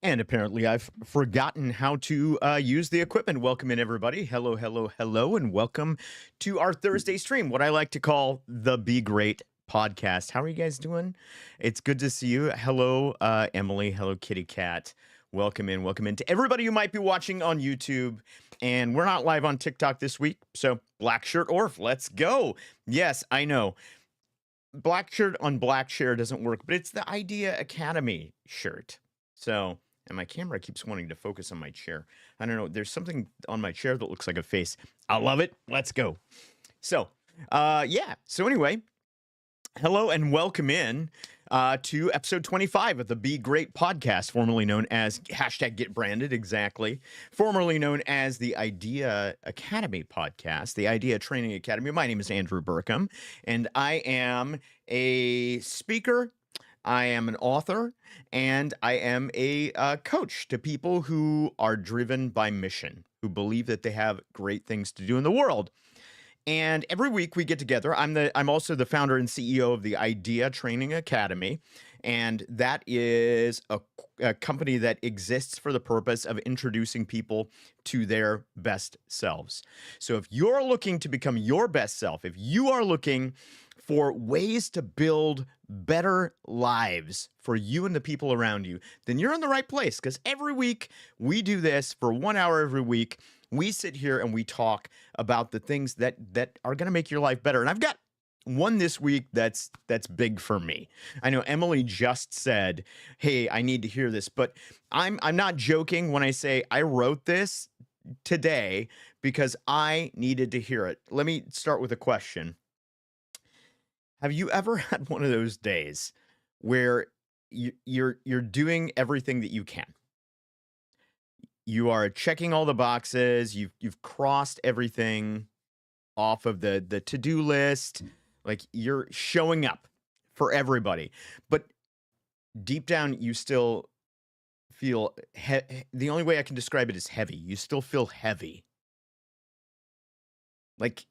And apparently, I've forgotten how to use the equipment. Welcome in, everybody. Hello, hello, hello, and welcome to our Thursday stream, what I like to call the Be Great podcast. How are you guys doing? It's good to see you. Hello, Emily. Hello, Kitty Cat. Welcome in. Welcome in to everybody who might be watching on YouTube. And we're not live on TikTok this week. So, black shirt orf, let's go. Yes, I know. Black shirt on black share doesn't work, but it's the Idea Academy shirt. So, and my camera keeps wanting to focus on my chair. I don't know. There's something on my chair that looks like a face. I love it. Let's go. So, yeah. So anyway, hello and welcome in to episode 25 of the Be Great podcast, formerly known as hashtag Get Branded, exactly. Formerly known as the Idea Academy podcast, the Idea Training Academy. My name is Andrew Burkham, and I am a speaker. I am an author, and I am a coach to people who are driven by mission, who believe that they have great things to do in the world. And every week we get together. I'm also the founder and CEO of the Idea Training Academy, and that is a company that exists for the purpose of introducing people to their best selves. So if you're looking to become your best self, if you are looking for ways to build better lives for you and the people around you, then you're in the right place, because every week we do this for 1 hour every week. We sit here and we talk about the things that are going to make your life better. And I've got one this week that's big for me. I know Emily just said, "Hey, I need to hear this," but I'm not joking when I say I wrote this today because I needed to hear it. Let me start with a question. Have you ever had one of those days where you're doing everything that you can? You are checking all the boxes. You've crossed everything off of the to-do list. Like, you're showing up for everybody. But deep down, you still feel the only way I can describe it is heavy. You still feel heavy. Like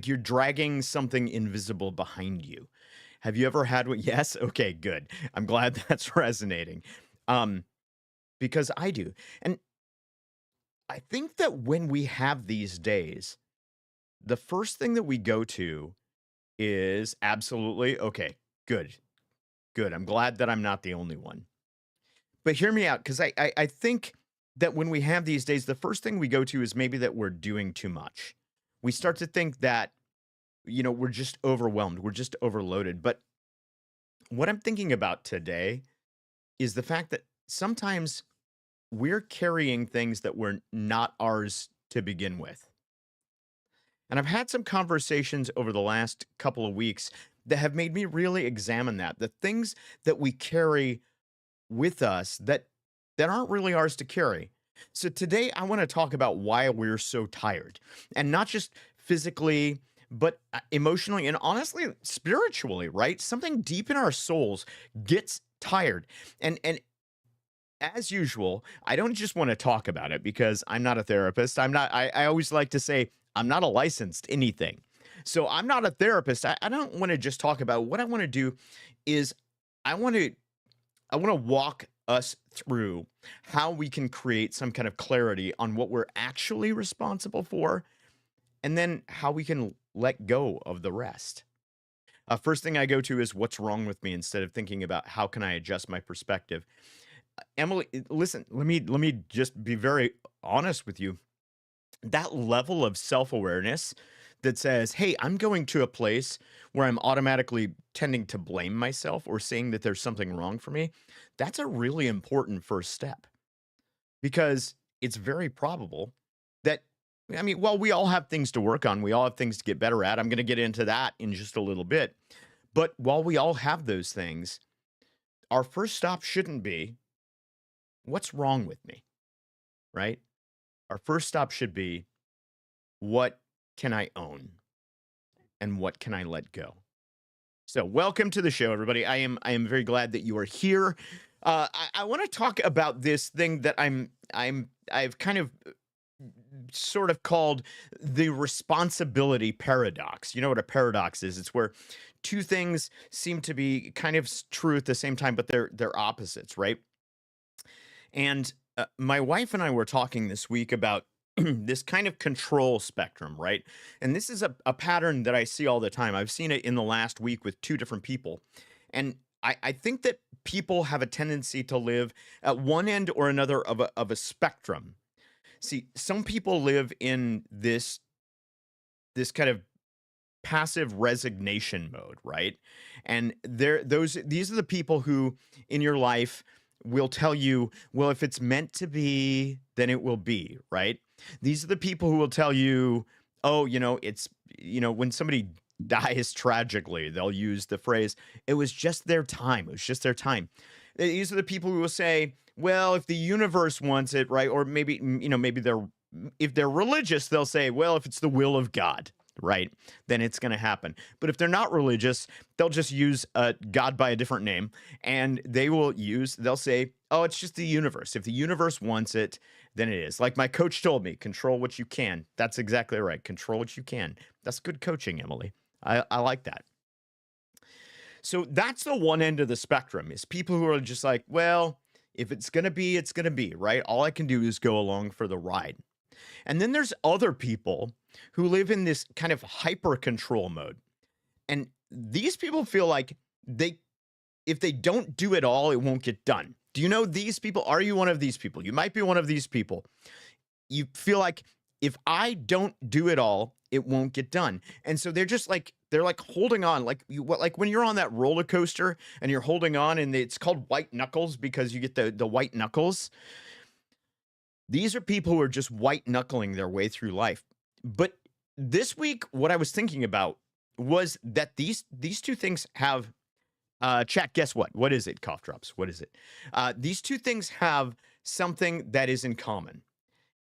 you're dragging something invisible behind you. Have you ever had one? Yes? Okay, good. I'm glad that's resonating. Um, because I do. And I think that when we have these days, the first thing that we go to is absolutely, okay, good, good. I'm glad that I'm not the only one. But hear me out, because I think that when we have these days, the first thing we go to is maybe that we're doing too much. We start to think that, we're just overwhelmed, we're just overloaded. But what I'm thinking about today is the fact that sometimes we're carrying things that were not ours to begin with. And I've had some conversations over the last couple of weeks that have made me really examine that. The things that we carry with us that aren't really ours to carry. So today I want to talk about why we're so tired. And not just physically, but emotionally and honestly spiritually, right? Something deep in our souls gets tired. And as usual, I don't just want to talk about it because I'm not a therapist. I always like to say I'm not a licensed anything. So I'm not a therapist. I don't want to just talk about it. What I want to do is I want to I want to walk us through how we can create some kind of clarity on what we're actually responsible for, and then how we can let go of the rest. First thing I go to is what's wrong with me instead of thinking about how can I adjust my perspective. Emily, listen, let me just be very honest with you. That level of self-awareness that says, "Hey, I'm going to a place where I'm automatically tending to blame myself or saying that there's something wrong for me," that's a really important first step, because it's very probable that, I mean, well, we all have things to work on. We all have things to get better at. I'm going to get into that in just a little bit. But while we all have those things, our first stop shouldn't be what's wrong with me, right? Our first stop should be what can I own and what can I let go? So, welcome to the show, everybody. I am very glad that you are here. I want to talk about this thing that I've kind of sort of called the responsibility paradox. You know what a paradox is? It's where two things seem to be kind of true at the same time, but they're opposites, right? And my wife and I were talking this week about this kind of control spectrum, right? And this is a pattern that I see all the time. I've seen it in the last week with two different people. And I think that people have a tendency to live at one end or another of a spectrum. See, some people live in this kind of passive resignation mode, right? And these are the people who in your life will tell you, well, if it's meant to be, then it will be, right? These are the people who will tell you, oh, when somebody dies tragically, they'll use the phrase, it was just their time. It was just their time. These are the people who will say, well, if the universe wants it, right? Or maybe, maybe if they're religious, they'll say, well, if it's the will of God, right, then it's going to happen. But if they're not religious, they'll just use God by a different name, and they'll say, oh, it's just the universe. If the universe wants it, then it is. Like my coach told me, control what you can. That's exactly right. Control what you can. That's good coaching, Emily. I like that. So that's the one end of the spectrum is people who are just like, well, if it's going to be, it's going to be, right? All I can do is go along for the ride. And then there's other people who live in this kind of hyper control mode. And these people feel like they if they don't do it all, it won't get done. Do you know these people? Are you one of these people? You might be one of these people. You feel like if I don't do it all, it won't get done. And so they're like holding on, like when you're on that roller coaster and you're holding on, and it's called white knuckles because you get the white knuckles. These are people who are just white knuckling their way through life. But this week, what I was thinking about was that these two things have chat. Guess what? What is it? Cough drops. What is it? These two things have something that is in common,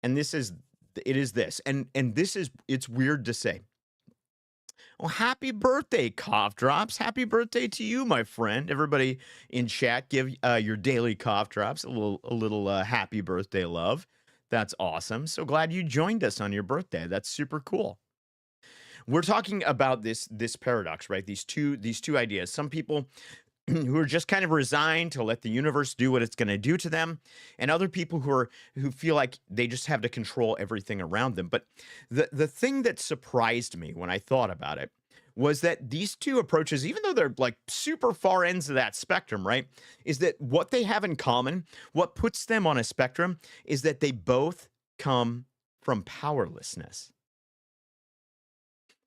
and it is this, and this is it's weird to say. Well, happy birthday, cough drops. Happy birthday to you, my friend. Everybody in chat, give your daily cough drops a little happy birthday love. That's awesome. So glad you joined us on your birthday. That's super cool. We're talking about this paradox, right? These two ideas. Some people who are just kind of resigned to let the universe do what it's going to do to them, and other people who feel like they just have to control everything around them. But the thing that surprised me when I thought about it was that these two approaches, even though they're like super far ends of that spectrum, right, is that what they have in common, what puts them on a spectrum, is that they both come from powerlessness.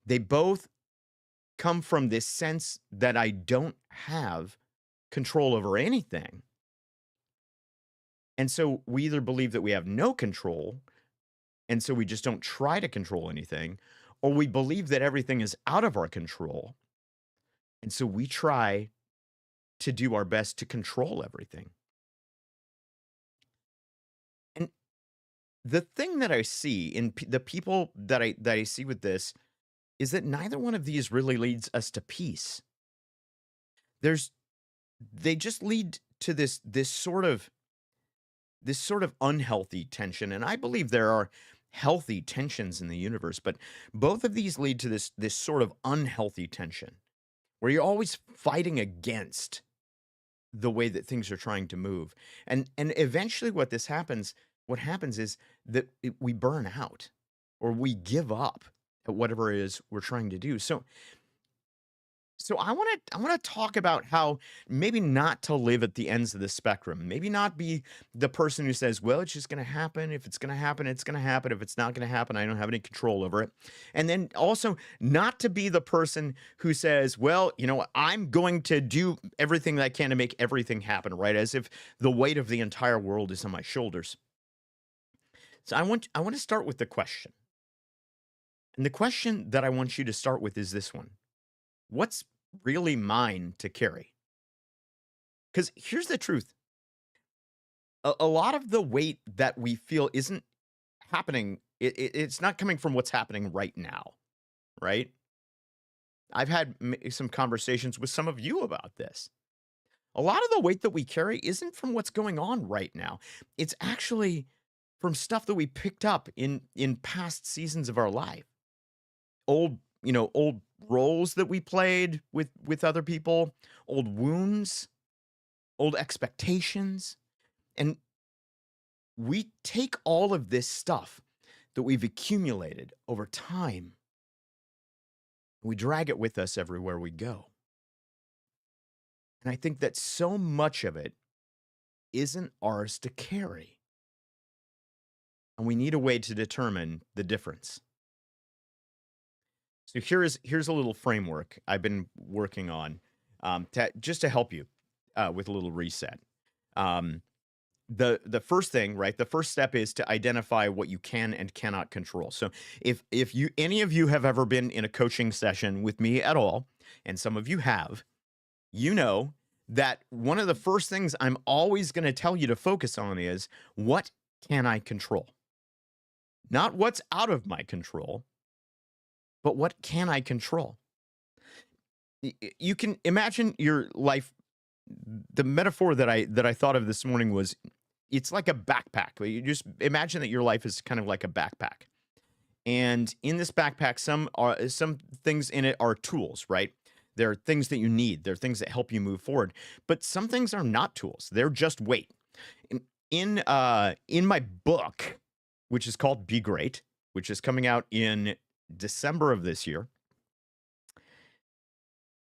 They both come from this sense that I don't have control over anything. And so we either believe that we have no control, and so we just don't try to control anything, or we believe that everything is out of our control. And so we try to do our best to control everything. And the thing that I see in the people that I see with this is that neither one of these really leads us to peace. There's they just lead to this sort of unhealthy tension, and I believe there are healthy tensions in the universe, but both of these lead to this sort of unhealthy tension where you're always fighting against the way that things are trying to move. And eventually what happens is that we burn out or we give up at whatever it is we're trying to do. So I want to talk about how maybe not to live at the ends of the spectrum. Maybe not be the person who says, "Well, it's just going to happen. If it's going to happen, it's going to happen. If it's not going to happen, I don't have any control over it." And then also not to be the person who says, "Well, I'm going to do everything that I can to make everything happen," right? As if the weight of the entire world is on my shoulders. So I want to start with the question. And the question that I want you to start with is this one. What's really mine to carry? Because here's the truth, a lot of the weight that we feel isn't happening, it's not coming from what's happening right now, right? I've had some conversations with some of you about this. A lot of the weight that we carry isn't from what's going on right now. It's actually from stuff that we picked up in past seasons of our life. Old roles that we played with other people, old wounds, old expectations. And we take all of this stuff that we've accumulated over time, we drag it with us everywhere we go. And I think that so much of it isn't ours to carry. And we need a way to determine the difference. So here's a little framework I've been working on just to help you with a little reset. Um, the first thing, right? The first step is to identify what you can and cannot control. So if you any of you have ever been in a coaching session with me at all, and some of you have, you know that one of the first things I'm always going to tell you to focus on is what can I control? Not what's out of my control, but what can I control? You can imagine your life. The metaphor that I thought of this morning was it's like a backpack. You just imagine that your life is kind of like a backpack. And in this backpack, some things in it are tools, right? There are things that you need. There are things that help you move forward. But some things are not tools. They're just weight. In my book, which is called Be Great, which is coming out in December of this year,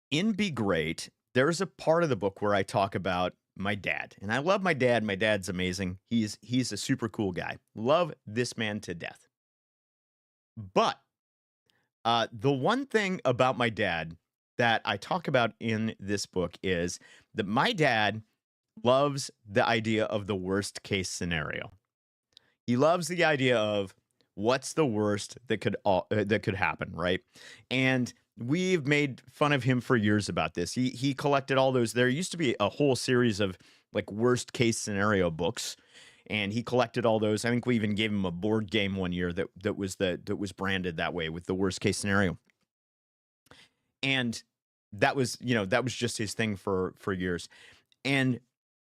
in Be Great, there's a part of the book where I talk about my dad. And I love my dad. My dad's amazing. He's a super cool guy. Love this man to death. But the one thing about my dad that I talk about in this book is that my dad loves the idea of the worst case scenario. He loves the idea of what's the worst that could happen, right? And we've made fun of him for years about this. He collected all those. There used to be a whole series of like worst case scenario books, and he collected all those. I think we even gave him a board game one year that was branded that way with the worst case scenario. And that was, that was just his thing for years. And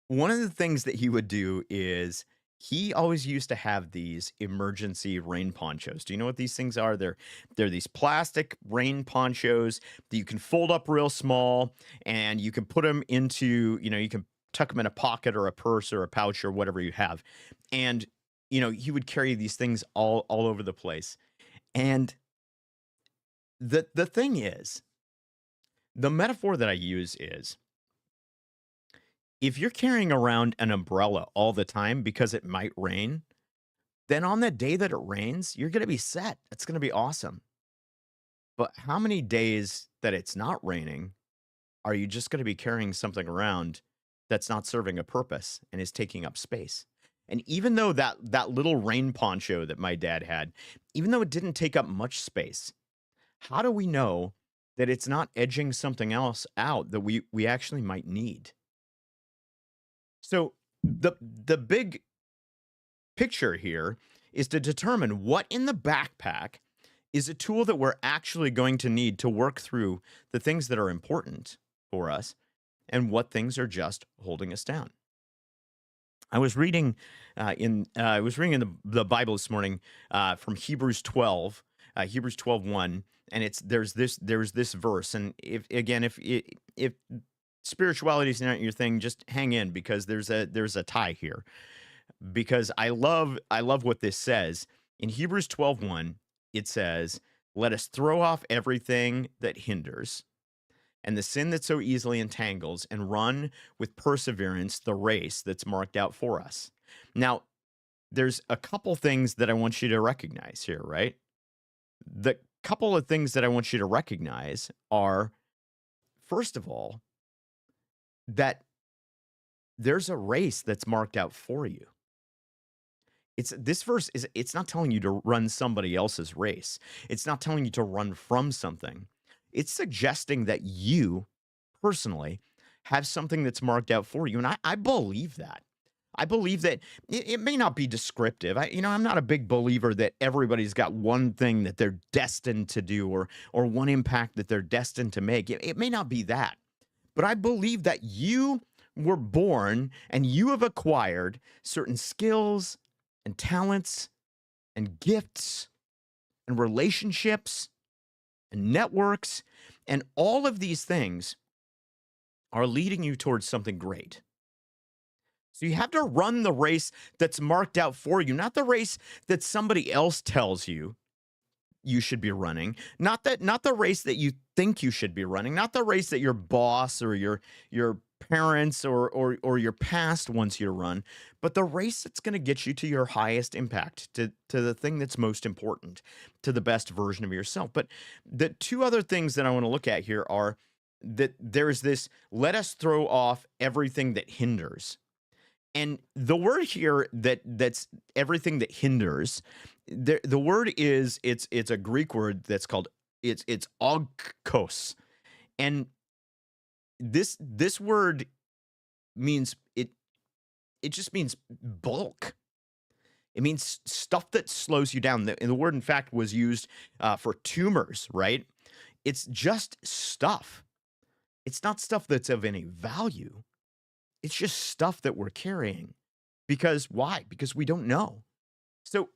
one of the things that he would do is he always used to have these emergency rain ponchos. Do you know what these things are? They're these plastic rain ponchos that you can fold up real small, and you can put them into, you can tuck them in a pocket or a purse or a pouch or whatever you have. And he would carry these things all over the place. And the thing is, the metaphor that I use is if you're carrying around an umbrella all the time because it might rain, then on the day that it rains, you're going to be set. It's going to be awesome. But how many days that it's not raining are you just going to be carrying something around that's not serving a purpose and is taking up space? And even though that little rain poncho that my dad had, even though it didn't take up much space, how do we know that it's not edging something else out that we actually might need? So the big picture here is to determine what in the backpack is a tool that we're actually going to need to work through the things that are important for us and what things are just holding us down. I was reading in the Bible this morning from Hebrews 12, Hebrews 12:1, and there's this verse, and if spirituality is not your thing, just hang in because there's a tie here. Because I love what this says. In Hebrews 12:1, it says, "Let us throw off everything that hinders and the sin that so easily entangles and run with perseverance the race that's marked out for us." Now, there's a couple things that I want you to recognize here, right? The couple of things that I want you to recognize are, first of all, that there's a race that's marked out for you. This verse it's not telling you to run somebody else's race. It's not telling you to run from something. It's suggesting that you personally have something that's marked out for you. And I believe that. I believe that it may not be descriptive. I'm not a big believer that everybody's got one thing that they're destined to do or one impact that they're destined to make. It may not be that. But I believe that you were born and you have acquired certain skills and talents and gifts and relationships and networks. And all of these things are leading you towards something great. So you have to run the race that's marked out for you, not the race that somebody else tells you should be running. Not the race that you think you should be running, not the race that your boss or your parents or your past wants you to run, but the race that's going to get you to your highest impact, to the thing that's most important, to the best version of yourself. But the two other things that I want to look at here are that there's this, let us throw off everything that hinders. And the word here that's everything that hinders, the word is, it's a Greek word that's called, it's ogkos. And this word means, it just means bulk. It means stuff that slows you down. The word, in fact, was used for tumors, right? It's just stuff. It's not stuff that's of any value. It's just stuff that we're carrying. Because why? Because we don't know. So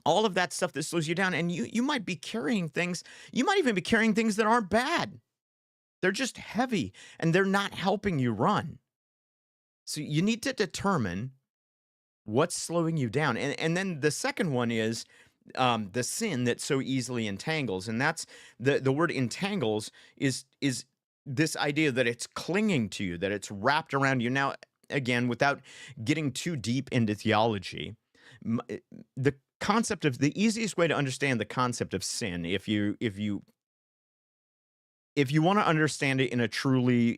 all of that stuff that slows you down, and you might be carrying things, you might even be carrying things that aren't bad. They're just heavy and they're not helping you run. So you need to determine what's slowing you down. And then the second one is the sin that so easily entangles. And that's the word entangles is this idea that it's clinging to you, that it's wrapped around you. Now, again, without getting too deep into theology, the concept of, the easiest way to understand the concept of sin, if you want to understand it in a truly,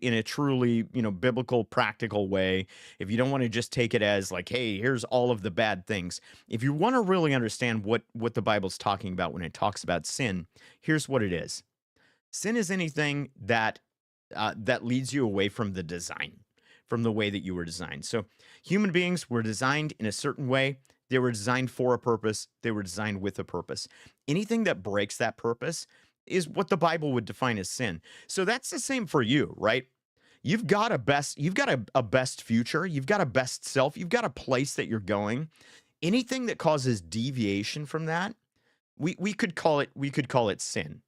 biblical, practical way, if you don't want to just take it as like, hey, here's all of the bad things, if you want to really understand what the Bible's talking about when it talks about sin, here's what it is. Sin is anything that leads you away from the design, from the way that you were designed. So human beings were designed in a certain way. They were designed for a purpose. They were designed with a purpose. Anything that breaks that purpose is what the Bible would define as sin. So that's the same for you, right? You've got a best future, you've got a best self, you've got a place that you're going. Anything that causes deviation from that, we could call it sin.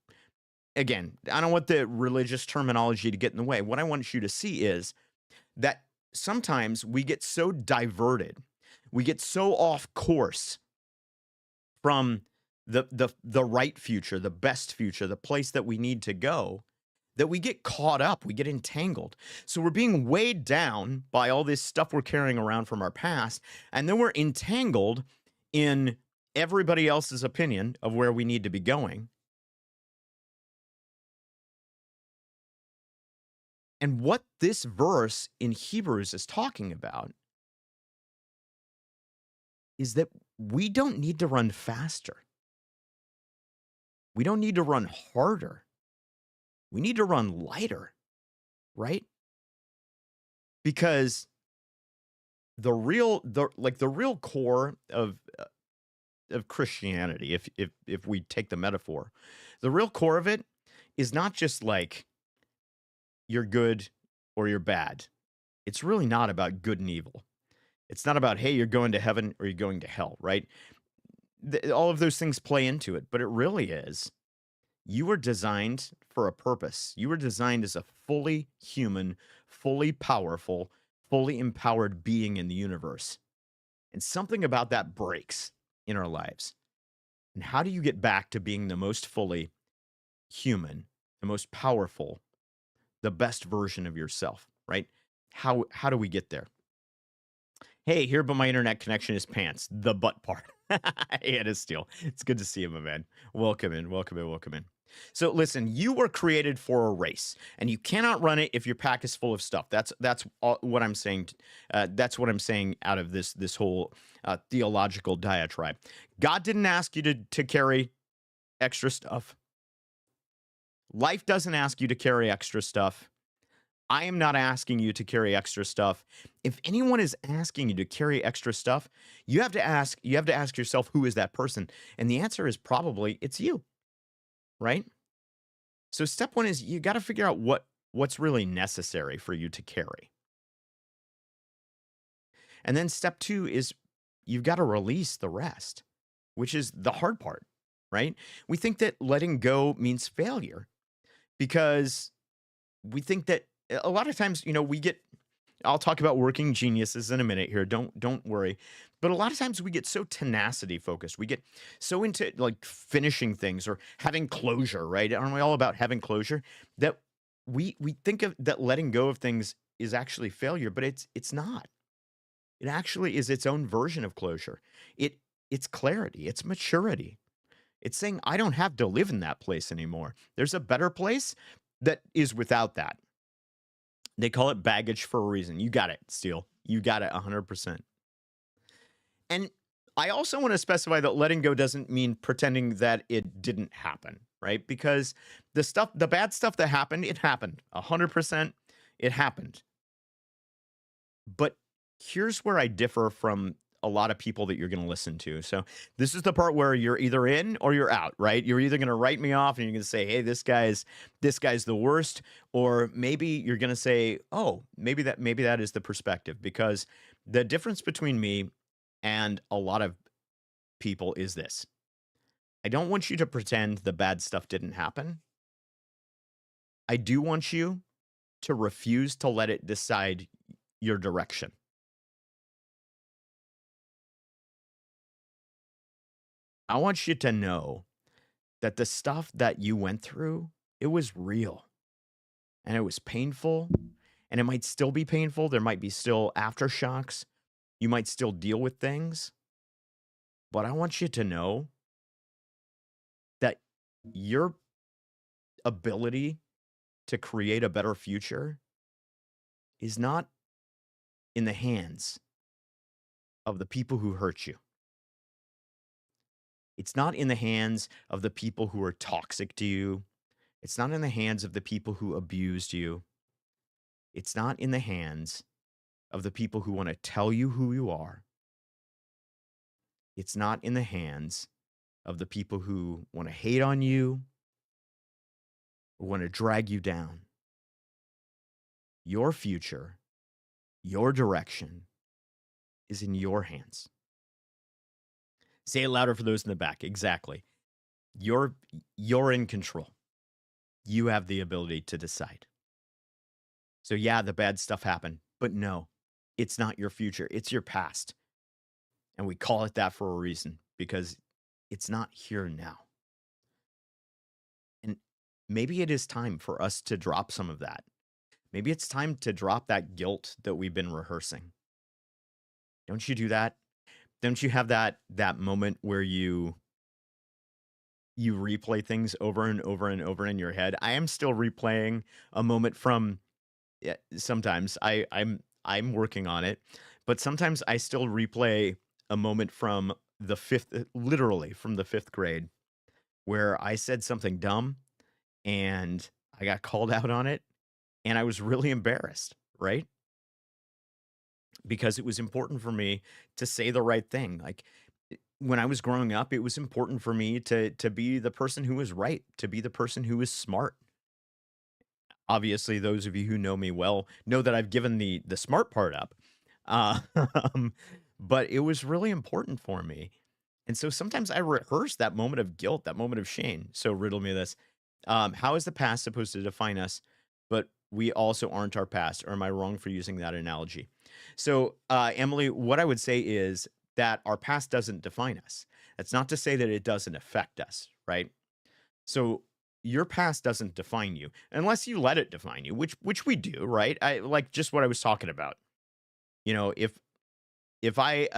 Again, I don't want the religious terminology to get in the way. What I want you to see is that sometimes we get so diverted, we get so off course from the right future, the best future, the place that we need to go, that we get caught up, we get entangled. So we're being weighed down by all this stuff we're carrying around from our past, and then we're entangled in everybody else's opinion of where we need to be going. And what this verse in Hebrews is talking about is that we don't need to run faster. We don't need to run harder. We need to run lighter, right? Because the real core of Christianity, if we take the metaphor, the real core of it is not just like you're good or you're bad. It's really not about good and evil. It's not about, hey, you're going to heaven or you're going to hell, right? All of those things play into it, but it really is, you were designed for a purpose. You were designed as a fully human, fully powerful, fully empowered being in the universe. And something about that breaks in our lives. And how do you get back to being the most fully human, the most powerful, the best version of yourself, right? How do we get there? Hey, here, but my internet connection is pants. The butt part. Hey, it is Steel. It's good to see you, my man. Welcome in, welcome in, welcome in. So listen, you were created for a race, and you cannot run it if your pack is full of stuff. That's what I'm saying. That's what I'm saying out of this whole theological diatribe. God didn't ask you to carry extra stuff. Life doesn't ask you to carry extra stuff. I am not asking you to carry extra stuff. If anyone is asking you to carry extra stuff, you have to ask yourself, who is that person? And the answer is probably it's you, right? So step one is you got to figure out what's really necessary for you to carry. And then step two is you've got to release the rest, which is the hard part, right? We think that letting go means failure because we think that a lot of times, we get I'll talk about working geniuses in a minute here. Don't worry. But a lot of times we get so tenacity focused. We get so into like finishing things or having closure, right? Aren't we all about having closure? That we think of that letting go of things is actually failure, but it's not. It actually is its own version of closure. It it's clarity, it's maturity. It's saying I don't have to live in that place anymore. There's a better place that is without that. They call it baggage for a reason. You got it, Steele. You got it 100%. And I also want to specify that letting go doesn't mean pretending that it didn't happen, right? Because the bad stuff that happened, it happened 100%. It happened. But here's where I differ from a lot of people that you're going to listen to. So this is the part where you're either in or you're out, right? You're either going to write me off and you're going to say, "Hey, this guy's the worst," or maybe you're going to say, "Oh, maybe that is the perspective," because the difference between me and a lot of people is this. I don't want you to pretend the bad stuff didn't happen. I do want you to refuse to let it decide your direction. I want you to know that the stuff that you went through, it was real and it was painful and it might still be painful. There might be still aftershocks. You might still deal with things, but I want you to know that your ability to create a better future is not in the hands of the people who hurt you. It's not in the hands of the people who are toxic to you. It's not in the hands of the people who abused you. It's not in the hands of the people who want to tell you who you are. It's not in the hands of the people who want to hate on you or want to drag you down. Your future, your direction is in your hands. Say it louder for those in the back. Exactly. You're you're in control. You have the ability to decide. So yeah, the bad stuff happened, but no, it's not your future. It's your past. And we call it that for a reason because it's not here now. And maybe it is time for us to drop some of that. Maybe it's time to drop that guilt that we've been rehearsing. Don't you do that? Don't you have that moment where you replay things over and over and over in your head? I am still replaying a moment from yeah, sometimes I'm working on it, but sometimes I still replay a moment from the 5th literally from the 5th grade where I said something dumb and I got called out on it and I was really embarrassed, right? Because it was important for me to say the right thing. Like when I was growing up, it was important for me to be the person who was right, to be the person who was smart. Obviously, those of you who know me well know that I've given the smart part up. Uh, but it was really important for me. And so sometimes I rehearse that moment of guilt, that moment of shame. So riddle me this. How is the past supposed to define us, but we also aren't our past? Or am I wrong for using that analogy? So, Emily, what I would say is that our past doesn't define us. That's not to say that it doesn't affect us, right? So your past doesn't define you unless you let it define you, which we do, right? I like just what I was talking about. You know, if I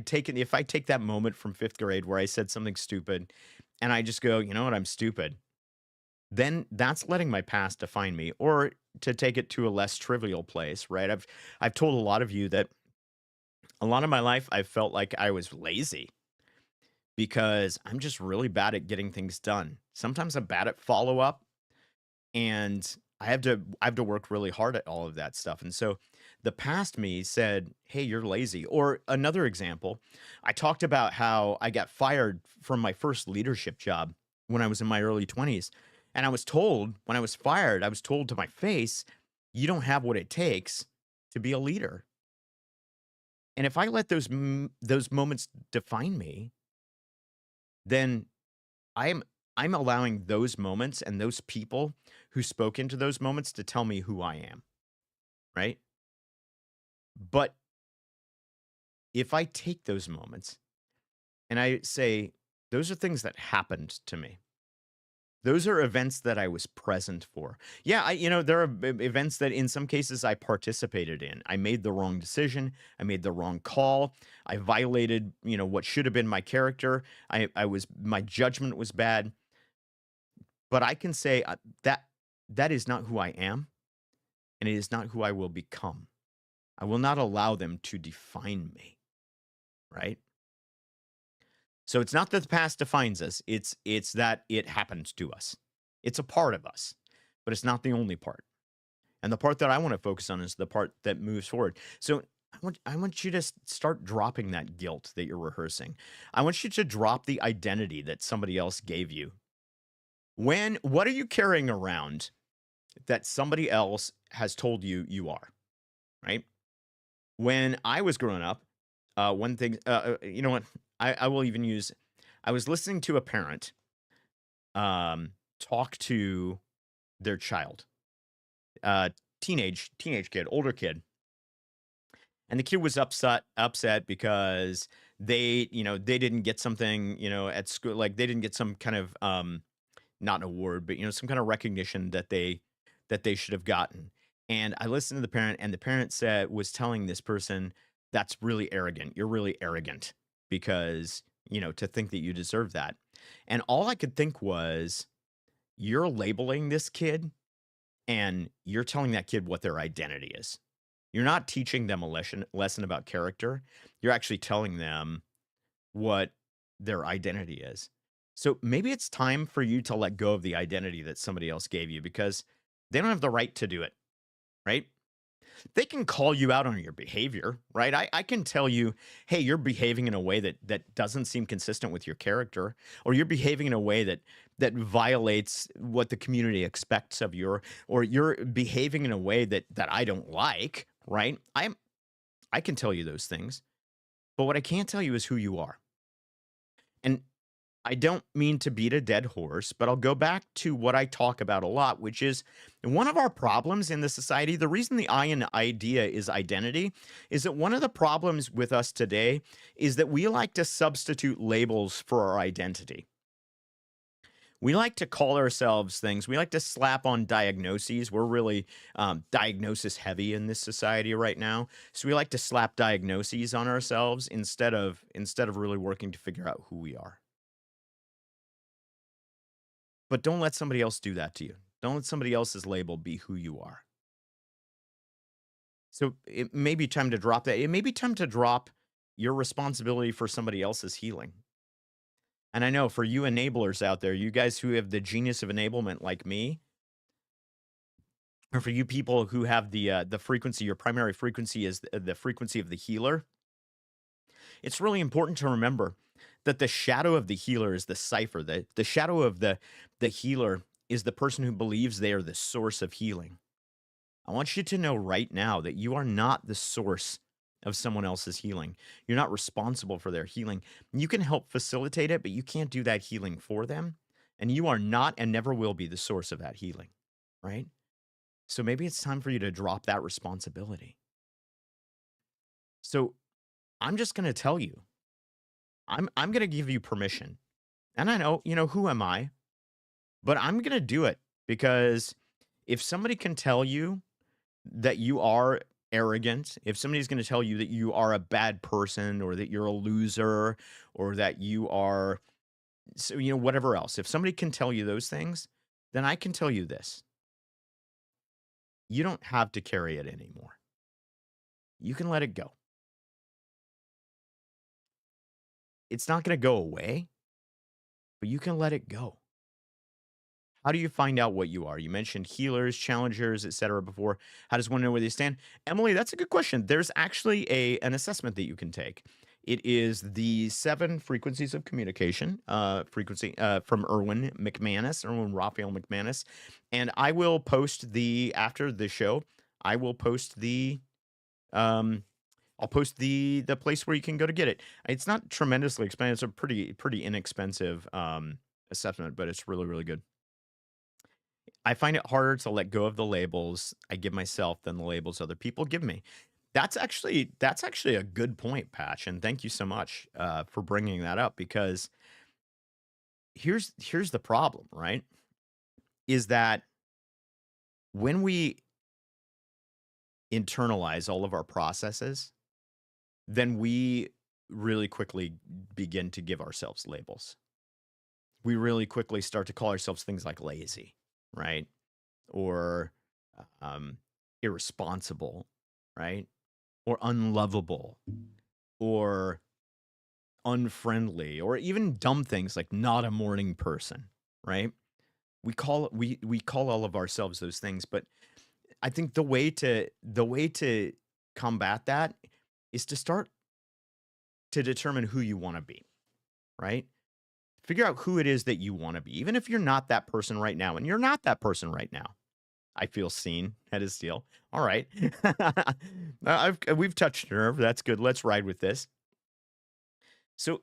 take that moment from 5th grade where I said something stupid and I just go, "You know what? I'm stupid." Then that's letting my past define me or to take it to a less trivial place, right? I've told a lot of you that a lot of my life I felt like I was lazy because I'm just really bad at getting things done. Sometimes I'm bad at follow up and I have to work really hard at all of that stuff. And so the past me said, "Hey, you're lazy." Or another example, I talked about how I got fired from my first leadership job when I was in my early 20s. And I was told when I was fired, I was told to my face, "You don't have what it takes to be a leader." And if I let those moments define me, then I'm I'm allowing those moments and those people who spoke into those moments to tell me who I am, right? But if I take those moments and I say, those are things that happened to me. Those are events that I was present for. Yeah, there are events that in some cases I participated in. I made the wrong decision. I made the wrong call. I violated, what should have been my character. My judgment was bad. But I can say that is not who I am, and it is not who I will become. I will not allow them to define me, right? So it's not that the past defines us, it's that it happens to us. It's a part of us, but it's not the only part. And the part that I want to focus on is the part that moves forward. So I want you to start dropping that guilt that you're rehearsing. I want you to drop the identity that somebody else gave you. What are you carrying around that somebody else has told you you are, right? When I was growing up, one thing, you know what? I will even use. I was listening to a parent talk to their child, uh, teenage kid, older kid, and the kid was upset because they didn't get something, at school, like they didn't get some kind of not an award, but some kind of recognition that they should have gotten. And I listened to the parent, and the parent said was telling this person, "That's really arrogant. You're really arrogant because to think that you deserve that." And all I could think was, you're labeling this kid, and you're telling that kid what their identity is. You're not teaching them a lesson about character. You're actually telling them what their identity is. So maybe it's time for you to let go of the identity that somebody else gave you because they don't have the right to do it, right? They can call you out on your behavior, right? I can tell you, hey, you're behaving in a way that doesn't seem consistent with your character, or you're behaving in a way that violates what the community expects of you, or you're behaving in a way that I don't like, right? I can tell you those things, but what I can't tell you is who you are. And I don't mean to beat a dead horse, but I'll go back to what I talk about a lot, which is one of our problems in the society. The reason the I in idea is identity is that one of the problems with us today is that we like to substitute labels for our identity. We like to call ourselves things. We like to slap on diagnoses. We're really diagnosis heavy in this society right now. So we like to slap diagnoses on ourselves instead of really working to figure out who we are. But don't let somebody else do that to you. Don't let somebody else's label be who you are. So it may be time to drop that. It may be time to drop your responsibility for somebody else's healing. And I know for you enablers out there, you guys who have the genius of enablement like me, or for you people who have the frequency, your primary frequency is the frequency of the healer. It's really important to remember that the shadow of the healer is the cipher. The shadow of the healer is the person who believes they are the source of healing. I want you to know right now that you are not the source of someone else's healing. You're not responsible for their healing. You can help facilitate it, but you can't do that healing for them. And you are not and never will be the source of that healing, right? So maybe it's time for you to drop that responsibility. So I'm just going to tell you, I'm going to give you permission. And I know, who am I? But I'm going to do it because if somebody can tell you that you are arrogant, if somebody's going to tell you that you are a bad person or that you're a loser or that you are, so, whatever else, if somebody can tell you those things, then I can tell you this: you don't have to carry it anymore. You can let it go. It's not going to go away, but you can let it go. How do you find out what you are? You mentioned healers, challengers, etc. before. How does one know where they stand? Emily, that's a good question. There's actually an assessment that you can take. It is the 7 frequencies of communication frequency from Erwin Raphael McManus, and I will post the after the show. I will post the um, I'll post the place where you can go to get it. It's not tremendously expensive. It's a pretty inexpensive assessment, but it's really good. I find it harder to let go of the labels I give myself than the labels other people give me. That's actually a good point, Patch, and thank you so much for bringing that up because here's the problem, right? Is that when we internalize all of our processes, then we really quickly begin to give ourselves labels. We really quickly start to call ourselves things like lazy, right? Or um, irresponsible, right? Or unlovable, or unfriendly, or even dumb things like not a morning person, right? We call all of ourselves those things, but I think the way to combat that is to start to determine who you want to be, right? Figure out who it is that you want to be, even if you're not that person right now, and you're not that person right now. I feel seen. Head of steel. All right. We've touched a nerve. That's good. Let's ride with this. So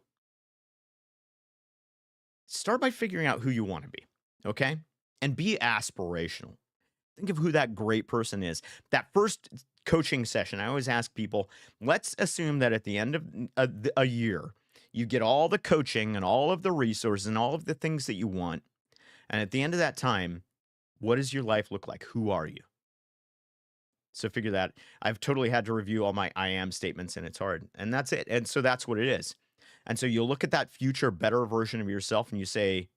start by figuring out who you want to be. Okay. And be aspirational. Think of who that great person is. That first coaching session, I always ask people, let's assume that at the end of a year, you get all the coaching and all of the resources and all of the things that you want. And at the end of that time, what does your life look like? Who are you? So figure that. I've totally had to review all my I am statements and it's hard. And that's it. And so that's what it is. And so you'll look at that future better version of yourself and you say,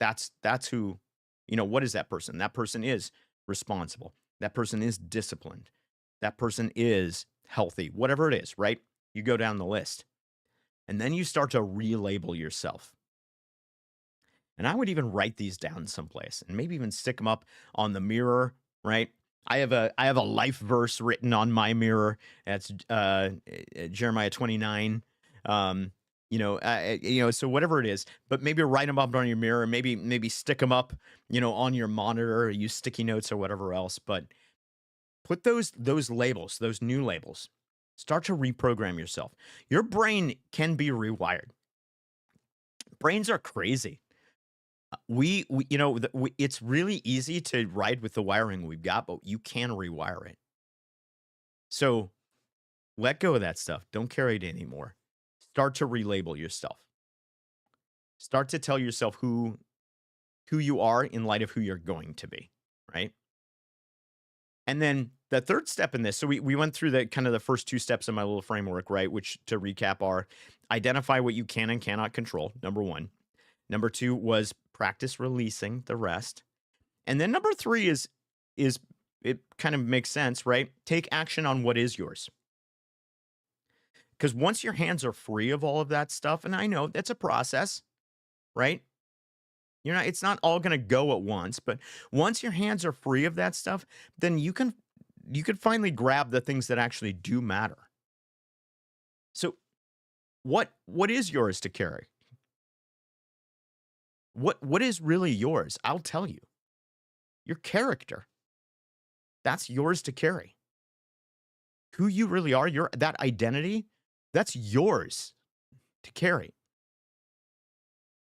that's who, what is that person? That person is responsible. That person is disciplined. That person is healthy. Whatever it is, right? You go down the list. And then you start to relabel yourself. And I would even write these down someplace and maybe even stick them up on the mirror, right? I have a life verse written on my mirror. That's Jeremiah 29. Um, so whatever it is, but maybe write them up on your mirror, maybe stick them up, on your monitor, or use sticky notes or whatever else. But put those labels, those new labels. Start to reprogram yourself. Your brain can be rewired. Brains are crazy. It's really easy to ride with the wiring we've got, but you can rewire it. So let go of that stuff. Don't carry it anymore. Start to relabel yourself. Start to tell yourself who you are in light of who you're going to be, right? And then the third step in this, so we went through the kind of the first two steps of my little framework, right? Which, to recap, are identify what you can and cannot control, number one. Number two was practice releasing the rest. And then number three is it kind of makes sense, right? Take action on what is yours. Because once your hands are free of all of that stuff, and I know that's a process, right? It's not all going to go at once, but once your hands are free of that stuff, then you can finally grab the things that actually do matter. So what is yours to carry? What is really yours? I'll tell you. Your character. That's yours to carry. Who you really are, that identity, that's yours to carry.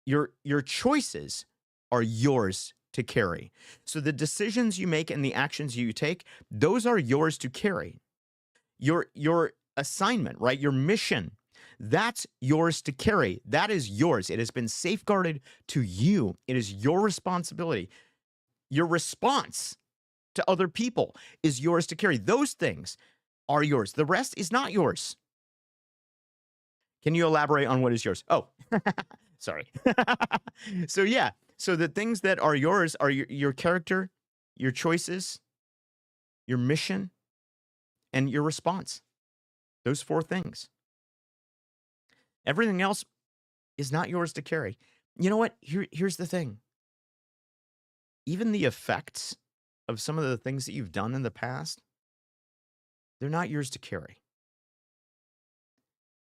Your choices are yours to carry. So the decisions you make and the actions you take, those are yours to carry. Your assignment, right? Your mission, that's yours to carry. That is yours. It has been safeguarded to you. It is your responsibility. Your response to other people is yours to carry. Those things are yours. The rest is not yours. Can you elaborate on what is yours? Oh, sorry. So yeah, so the things that are yours are your character, your choices, your mission, and your response. Those four things. Everything else is not yours to carry. You know what? Here's the thing. Even the effects of some of the things that you've done in the past, they're not yours to carry.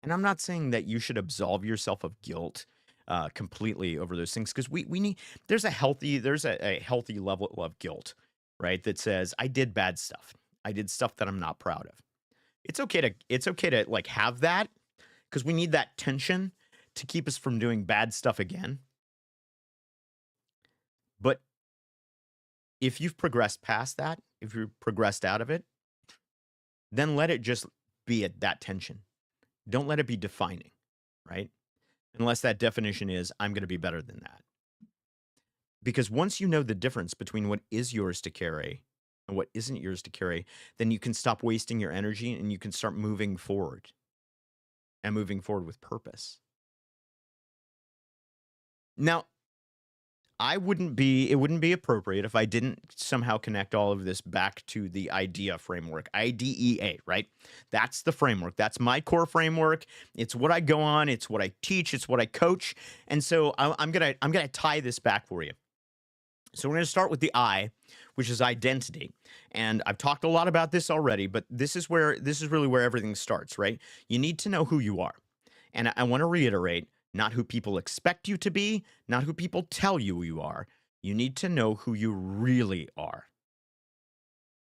And I'm not saying that you should absolve yourself of guilt completely over those things, because we need there's a healthy level of guilt, right? That says I did bad stuff. I did stuff that I'm not proud of. It's okay to like have that, because we need that tension to keep us from doing bad stuff again. But if you've progressed past that, if you've progressed out of it, then let it just be at that tension. Don't let it be defining, right? Unless that definition is, I'm going to be better than that. Because once you know the difference between what is yours to carry and what isn't yours to carry, then you can stop wasting your energy and you can start moving forward and moving forward with purpose. Now, it wouldn't be appropriate if I didn't somehow connect all of this back to the IDEA framework, IDEA, right? That's the framework. That's my core framework. It's what I go on. It's what I teach. It's what I coach. And so I'm gonna tie this back for you. So we're going to start with the I, which is identity. And I've talked a lot about this already, but this is really where everything starts, right? You need to know who you are. And I want to reiterate, not who people expect you to be, not who people tell you you are. You need to know who you really are.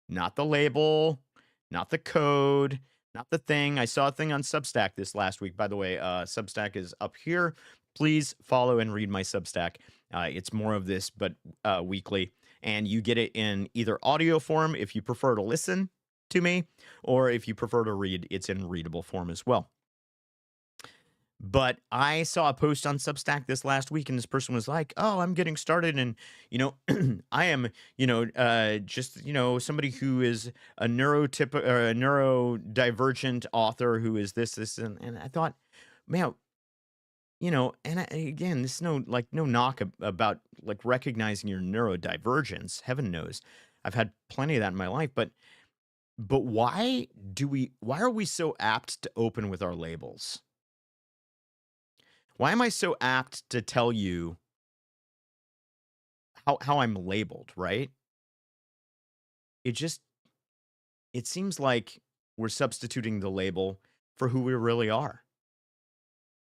Not the label, not the code, not the thing. I saw a thing on Substack this last week. By the way, Substack is up here. Please follow and read my Substack. It's more of this, but weekly. And you get it in either audio form if you prefer to listen to me, or if you prefer to read, it's in readable form as well. But I saw a post on Substack this last week, and this person was like, "Oh, I'm getting started, and I am, just somebody who is a a neurodivergent author who is this, and I thought, man, again, this is no knock about like recognizing your neurodivergence. Heaven knows, I've had plenty of that in my life, but why are we so apt to open with our labels? Why am I so apt to tell you how I'm labeled, right? It just it seems like we're substituting the label for who we really are,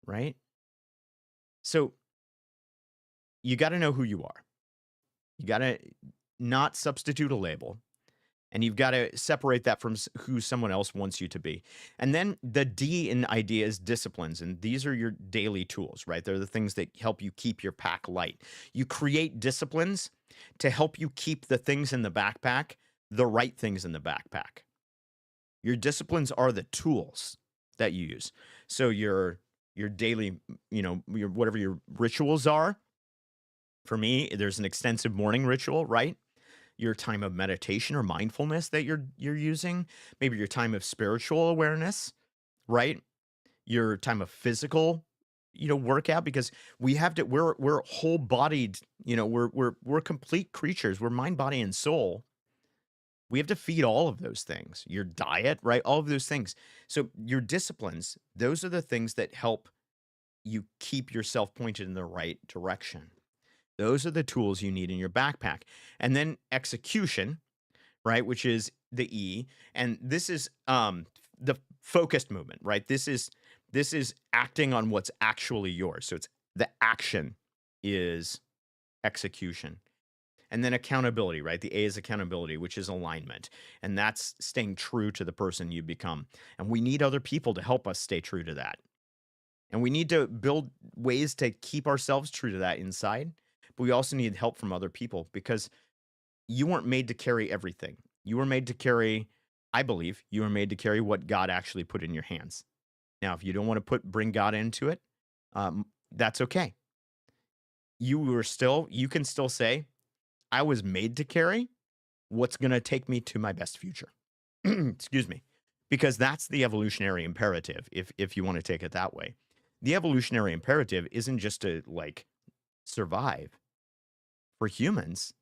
right? So you got to know who you are. You got to not substitute a label. And you've got to separate that from who someone else wants you to be. And then the D in IDEA is disciplines. And these are your daily tools, right? They're the things that help you keep your pack light. You create disciplines to help you keep the things in the backpack, the right things in the backpack. Your disciplines are the tools that you use. So your daily, your whatever your rituals are. For me, there's an extensive morning ritual, right? Your time of meditation or mindfulness that you're using, maybe your time of spiritual awareness, right? Your time of physical, workout, because we're whole bodied, we're complete creatures. We're mind, body, and soul. We have to feed all of those things. Your diet, right? All of those things. So your disciplines, those are the things that help you keep yourself pointed in the right direction. Those are the tools you need in your backpack. And then execution, right, which is the E, and this is the focused movement, right? This is acting on what's actually yours. So it's the action is execution. And then accountability, right? The A is accountability, which is alignment. And that's staying true to the person you become. And we need other people to help us stay true to that. And we need to build ways to keep ourselves true to that inside. But we also need help from other people because you weren't made to carry everything. You were made to carry, I believe, you were made to carry what God actually put in your hands. Now, if you don't want to bring God into it, that's okay. You can still say, I was made to carry what's going to take me to my best future. Excuse me. Because that's the evolutionary imperative, if you want to take it that way. The evolutionary imperative isn't just to survive. For humans,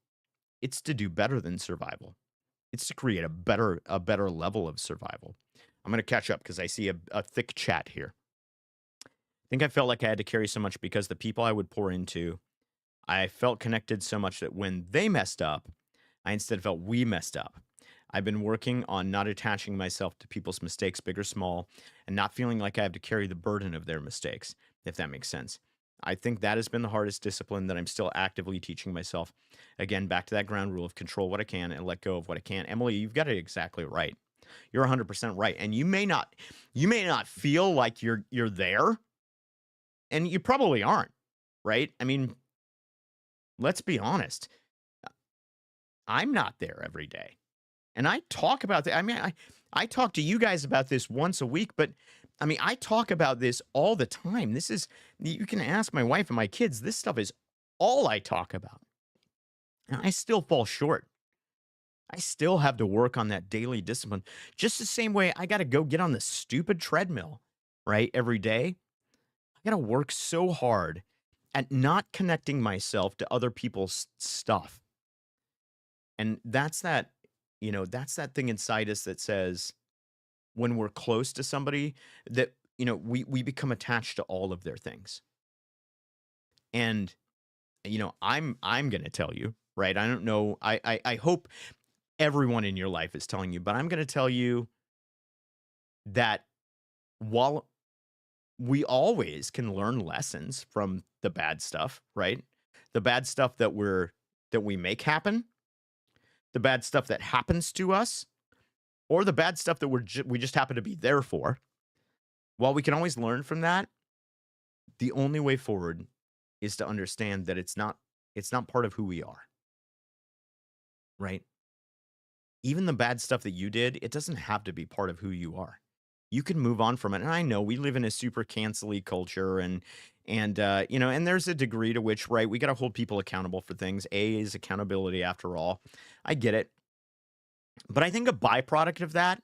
it's to do better than survival. It's to create a better level of survival. I'm going to catch up because I see a thick chat here. I think I felt like I had to carry so much because the people I would pour into, I felt connected so much that when they messed up, I instead felt we messed up. I've been working on not attaching myself to people's mistakes, big or small, and not feeling like I have to carry the burden of their mistakes, if that makes sense. I think that has been the hardest discipline that I'm still actively teaching myself. Again, back to that ground rule of control what I can and let go of what I can't. Emily, you've got it exactly right. You're 100% right. And you may not feel like you're there, and you probably aren't, right? I mean, let's be honest. I'm not there every day. And I talk about that. I mean, I talk to you guys about this once a week, but I mean, I talk about this all the time. This is, you can ask my wife and my kids, this stuff is all I talk about. And I still fall short. I still have to work on that daily discipline. Just the same way I got to go get on the stupid treadmill, right? Every day. I got to work so hard at not connecting myself to other people's stuff. And that's that thing inside us that says when we're close to somebody that, we become attached to all of their things. And, I'm going to tell you, right? I don't know. I hope everyone in your life is telling you, but I'm going to tell you that while we always can learn lessons from the bad stuff, right? The bad stuff that we make happen, the bad stuff that happens to us, or the bad stuff that we just happen to be there for. While we can always learn from that, the only way forward is to understand that it's not part of who we are, right? Even the bad stuff that you did, it doesn't have to be part of who you are. You can move on from it. And I know we live in a super cancely culture and there's a degree to which, right, we got to hold people accountable for things. A is accountability after all. I get it. But I think a byproduct of that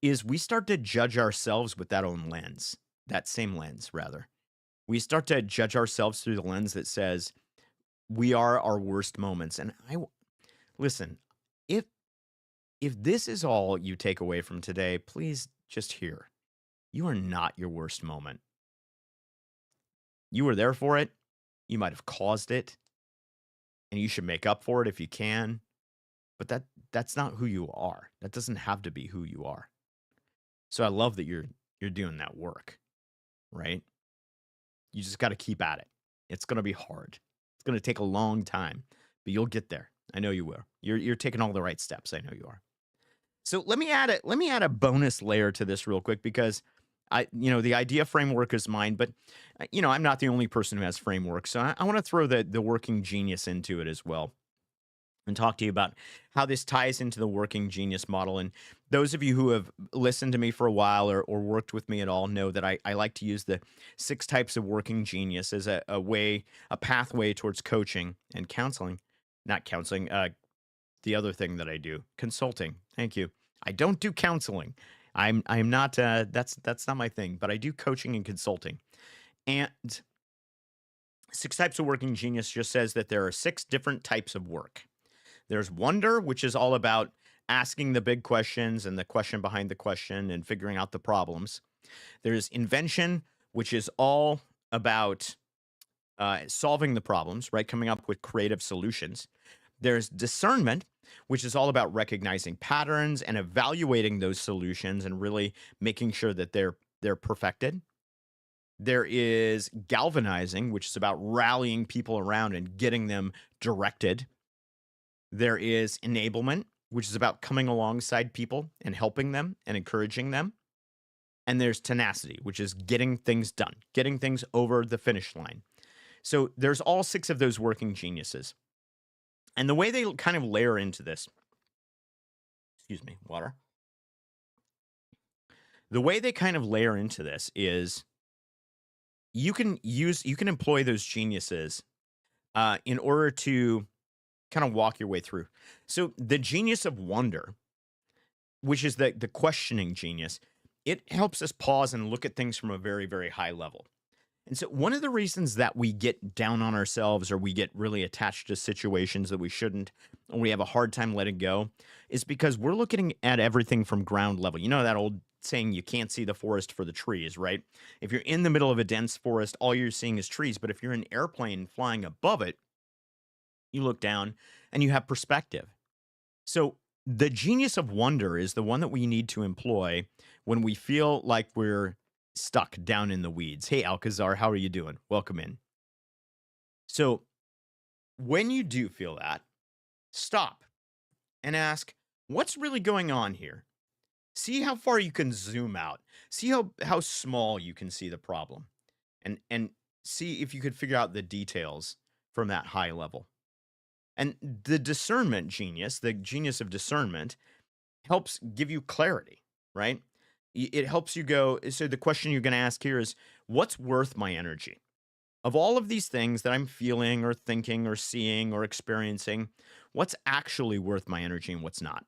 is we start to judge ourselves with that own lens, that same lens rather. We start to judge ourselves through the lens that says we are our worst moments. And listen, if this is all you take away from today, please just hear. You are not your worst moment. You were there for it. You might have caused it, and you should make up for it if you can. But that's not who you are. That doesn't have to be who you are. So I love that you're doing that work, right? You just got to keep at it. It's going to be hard. It's going to take a long time, but you'll get there. I know you will. You're taking all the right steps. I know you are. So let me add a bonus layer to this real quick because the idea framework is mine, but I'm not the only person who has framework. So I want to throw the working genius into it as well and talk to you about how this ties into the working genius model. And those of you who have listened to me for a while or worked with me at all know that I like to use the 6 types of working genius as a pathway towards coaching and counseling, not counseling, the other thing that I do, consulting. Thank you. I don't do counseling. I'm not that's not my thing, but I do coaching and consulting. And 6 types of working genius just says that there are 6 different types of work. There's wonder, which is all about asking the big questions and the question behind the question and figuring out the problems. There's invention, which is all about solving the problems, right? Coming up with creative solutions. There's discernment, which is all about recognizing patterns and evaluating those solutions and really making sure that they're perfected. There is galvanizing, which is about rallying people around and getting them directed. There is enablement, which is about coming alongside people and helping them and encouraging them. And there's tenacity, which is getting things done, getting things over the finish line. So there's all 6 of those working geniuses. And the way they kind of layer into this, excuse me, water. The way they kind of layer into this is you can employ those geniuses in order to kind of walk your way through. So the genius of wonder, which is the questioning genius, it helps us pause and look at things from a very, very high level. And so one of the reasons that we get down on ourselves or we get really attached to situations that we shouldn't, or we have a hard time letting go, is because we're looking at everything from ground level. You know that old saying, you can't see the forest for the trees, right? If you're in the middle of a dense forest, all you're seeing is trees. But if you're in an airplane flying above it, you look down and you have perspective. So the genius of wonder is the one that we need to employ when we feel like we're stuck down in the weeds. Hey, Alcazar, how are you doing? Welcome in. So when you do feel that, stop and ask, what's really going on here? See how far you can zoom out. See how small you can see the problem. And see if you could figure out the details from that high level. And the discernment genius, the genius of discernment, helps give you clarity. right? It helps you go. So the question you're going to ask here is, what's worth my energy? Of all of these things that I'm feeling or thinking or seeing or experiencing, what's actually worth my energy and what's not?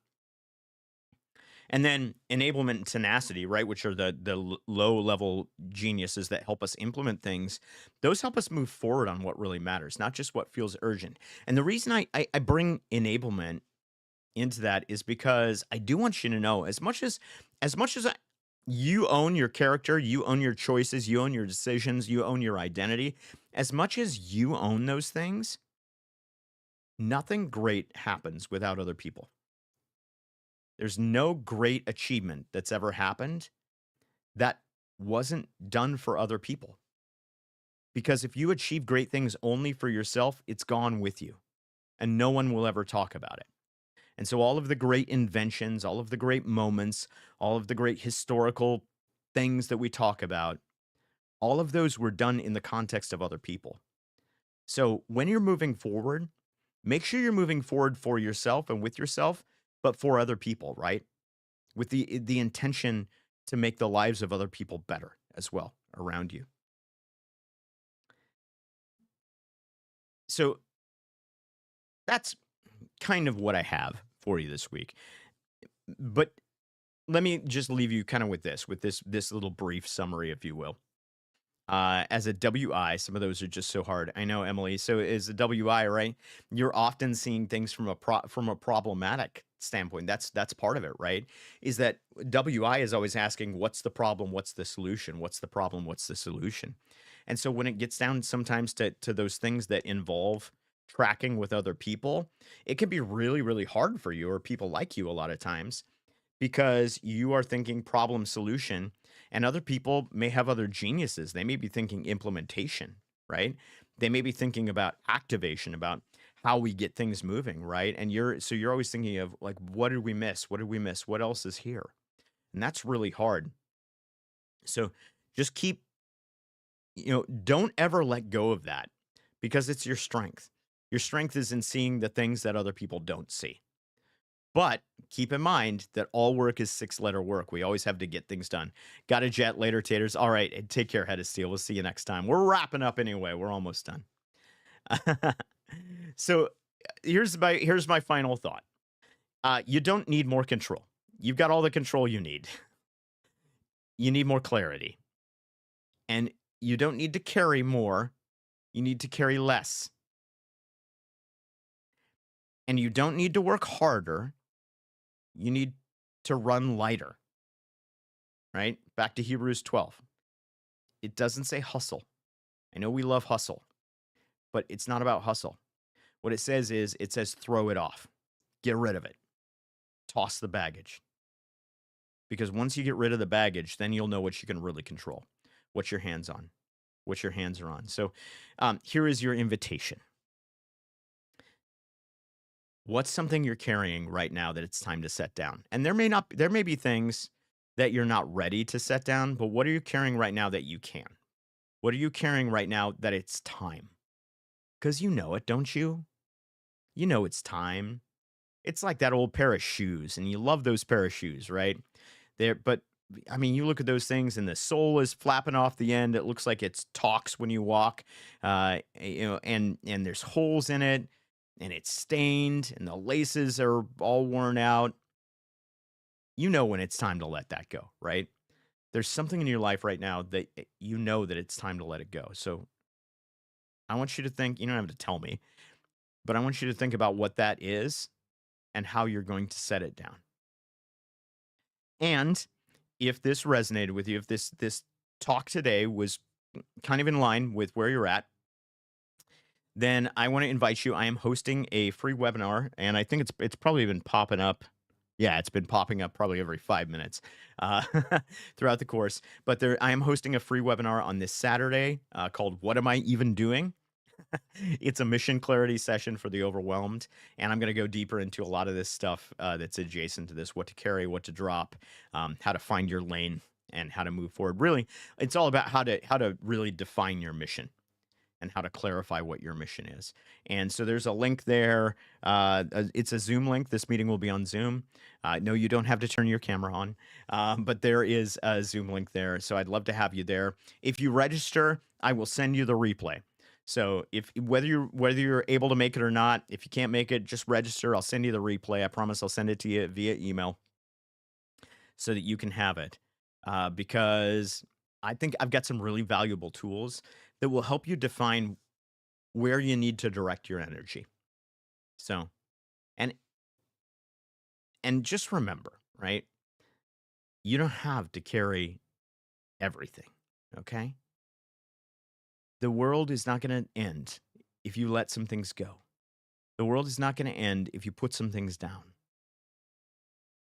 And then enablement and tenacity, right, which are the low level geniuses that help us implement things. Those help us move forward on what really matters, not just what feels urgent. And the reason I bring enablement into that is because I do want you to know, as much as you own your character, you own your choices, you own your decisions, you own your identity. As much as you own those things, nothing great happens without other people. There's no great achievement that's ever happened that wasn't done for other people. Because if you achieve great things only for yourself, it's gone with you and no one will ever talk about it. And so, all of the great inventions, all of the great moments, all of the great historical things that we talk about, all of those were done in the context of other people. So, when you're moving forward, make sure you're moving forward for yourself and with yourself, but for other people, right? With the intention to make the lives of other people better as well around you. So, that's kind of what I have for you this week. But let me just leave you kind of with this little brief summary, if you will. As a WI, some of those are just so hard. I know, Emily. So as a WI, right? You're often seeing things from a problematic standpoint. That's part of it, right? Is that WI is always asking, what's the problem? What's the solution? What's the problem? What's the solution? And so when it gets down sometimes to those things that involve tracking with other people, it can be really, really hard for you or people like you a lot of times because you are thinking problem solution and other people may have other geniuses. They may be thinking implementation, right? They may be thinking about activation, about how we get things moving, right? And you're always thinking of like, what did we miss? What did we miss? What else is here? And that's really hard. So just don't ever let go of that because it's your strength. Your strength is in seeing the things that other people don't see. But keep in mind that all work is six-letter work. We always have to get things done. Got a jet later, taters. All right, and take care, Head of Steel. We'll see you next time. We're wrapping up anyway. We're almost done. So here's my final thought. You don't need more control. You've got all the control you need. You need more clarity, and you don't need to carry more. You need to carry less, and you don't need to work harder. You need to run lighter. Right? Back to Hebrews 12. It doesn't say hustle. I know we love hustle, but it's not about hustle. What it says is it says throw it off. Get rid of it. Toss the baggage. Because once you get rid of the baggage, then you'll know what you can really control, what your hands on, what your hands are on. So here is your invitation. What's something you're carrying right now that it's time to set down? And there may be things that you're not ready to set down, but what are you carrying right now that you can? What are you carrying right now that it's time? Because you know it, don't you? You know it's time. It's like that old pair of shoes, and you love those pair of shoes, right? But I mean, you look at those things, and the sole is flapping off the end. It looks like it's talks when you walk, and there's holes in it, and it's stained, and the laces are all worn out. You know when it's time to let that go, right? There's something in your life right now that you know that it's time to let it go. So I want you to think. You don't have to tell me, but I want you to think about what that is and how you're going to set it down. And if this resonated with you, if this talk today was kind of in line with where you're at, then I want to invite you. I am hosting a free webinar, and I think it's probably been popping up. Yeah, it's been popping up probably every 5 minutes uh, throughout the course. But I am hosting a free webinar on this Saturday called "What Am I Even Doing?" It's a mission clarity session for the overwhelmed, and I'm going to go deeper into a lot of this stuff that's adjacent to this: what to carry, what to drop, how to find your lane, and how to move forward. Really, it's all about how to really define your mission, and how to clarify what your mission is. And so there's a link there. It's a Zoom link. This meeting will be on Zoom. No, you don't have to turn your camera on, but there is a Zoom link there. So I'd love to have you there. If you register, I will send you the replay. So if whether you're able to make it or not, if you can't make it, just register. I'll send you the replay. I promise I'll send it to you via email so that you can have it. Because I think I've got some really valuable tools that will help you define where you need to direct your energy. So, and and just remember, right? You don't have to carry everything, okay? The world is not going to end if you let some things go. The world is not going to end if you put some things down.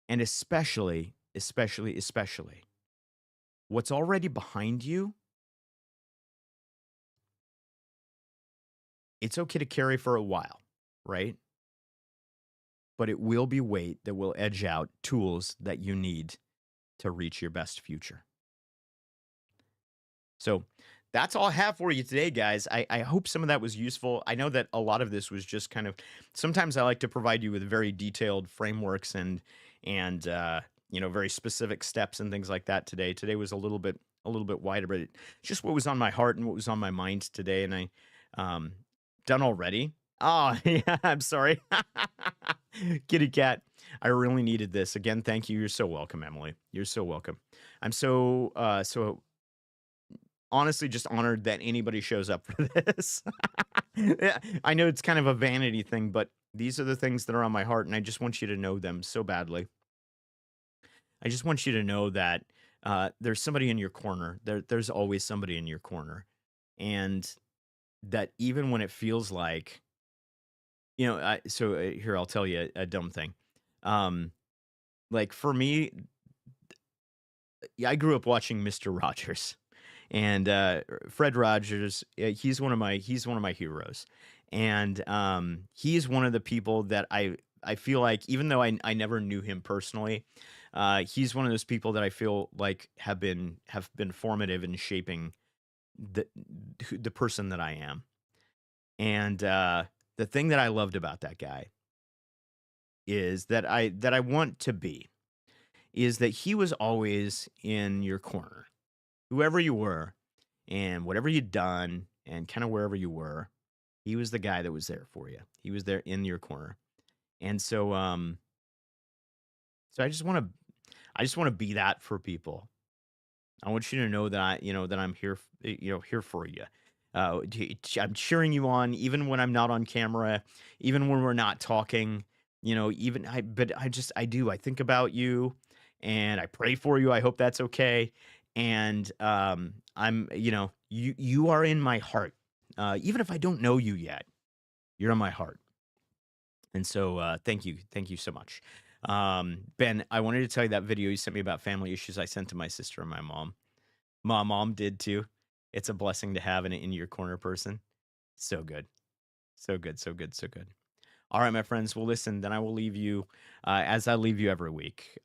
And especially, what's already behind you, it's okay to carry for a while, right? But it will be weight that will edge out tools that you need to reach your best future. So that's all I have for you today, guys. I hope some of that was useful. I know that a lot of this was just kind of, sometimes I like to provide you with very detailed frameworks and very specific steps and things like that today. Today was a little bit wider, but it's just what was on my heart and what was on my mind today. And I done already. Oh, yeah, I'm sorry. Kitty cat. I really needed this. Again, thank you. You're so welcome, Emily. You're so welcome. I'm so honestly just honored that anybody shows up for this. Yeah, I know it's kind of a vanity thing, but these are the things that are on my heart, and I just want you to know them so badly. I just want you to know that there's somebody in your corner. There's always somebody in your corner. And that even when it feels like, here, I'll tell you a dumb thing. Like for me, I grew up watching Mr. Rogers, and Fred Rogers. He's one of my heroes, and he's one of the people that I feel like, even though I never knew him personally, he's one of those people that I feel like have been formative in shaping the person that I am. And the thing that I loved about that guy is that I want to be is that he was always in your corner, whoever you were, and whatever you'd done, and kind of wherever you were, he was the guy that was there for you. He was there in your corner, and so I just want to be that for people. I want you to know that that I'm here, here for you. I'm cheering you on, even when I'm not on camera, even when we're not talking. But I do. I think about you, and I pray for you. I hope that's okay. And you are in my heart, even if I don't know you yet. You're in my heart, and so thank you so much. Ben, I wanted to tell you that video you sent me about family issues I sent to my sister and my mom. My mom did too. It's a blessing to have an in your corner person. So good. So good, so good, so good. All right, my friends. Well, listen, then I will leave you as I leave you every week.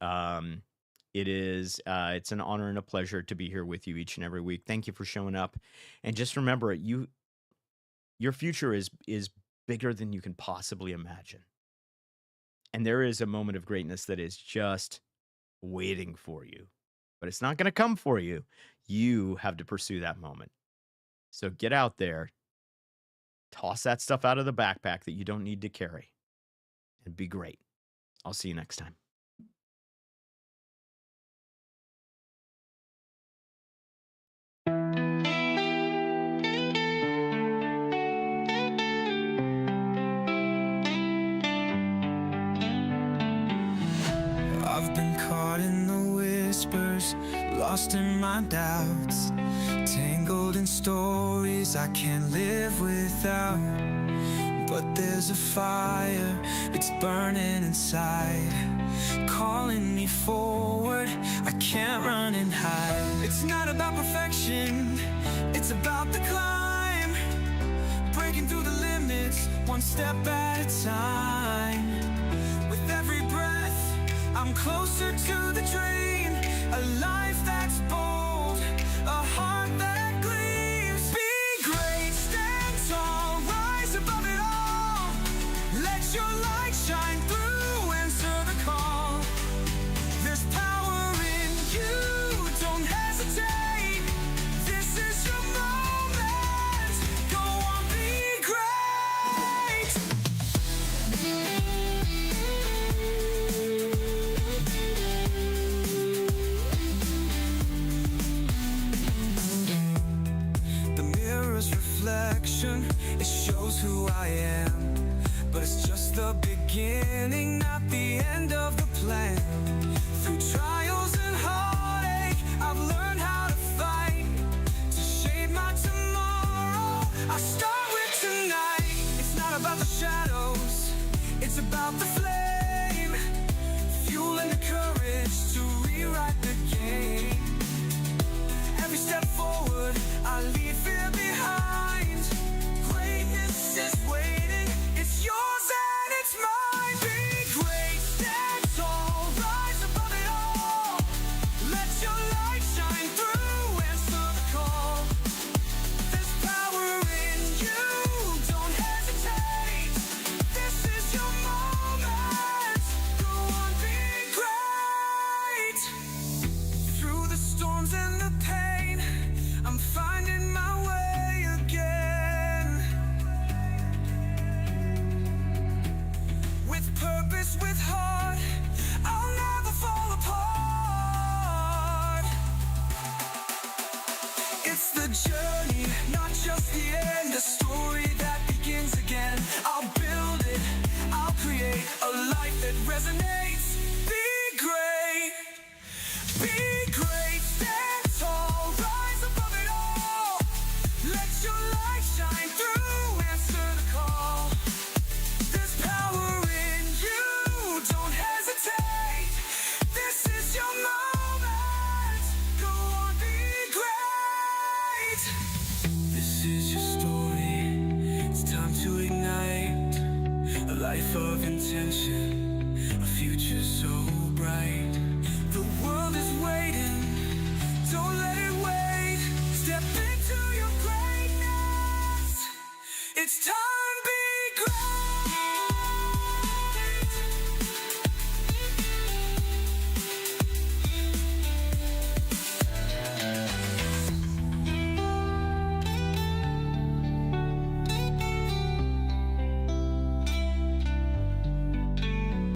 It's an honor and a pleasure to be here with you each and every week. Thank you for showing up. And just remember, your future is bigger than you can possibly imagine. And there is a moment of greatness that is just waiting for you. But it's not going to come for you. You have to pursue that moment. So get out there, toss that stuff out of the backpack that you don't need to carry, and be great. I'll see you next time. I've been caught in the whispers, lost in my doubts, tangled in stories I can't live without. But there's a fire, it's burning inside, calling me forward, I can't run and hide. It's not about perfection, it's about the climb, breaking through the limits, one step at a time. With every breath, I'm closer to the dream, a life that's bold, a heart that gleams. Be great, stand beginning, not the end of the plan. Through trials and heartache, I've learned how to fight to shape my tomorrow. I start with tonight. It's not about the shadows, it's about the flame, fueling the courage to rewrite the game. Every step forward, I leave fear behind. Greatness is waiting, it's yours and it's mine. Be great, stand tall, rise above it all. Let your light shine through, answer the call. There's power in you, don't hesitate. This is your moment, go on, be great. Through the storms and the pain, I'm finding my way again. With purpose, with heart, I'll never fall apart. It's the journey, not just the end, a story that begins again. I'll build it, I'll create a life that resonates.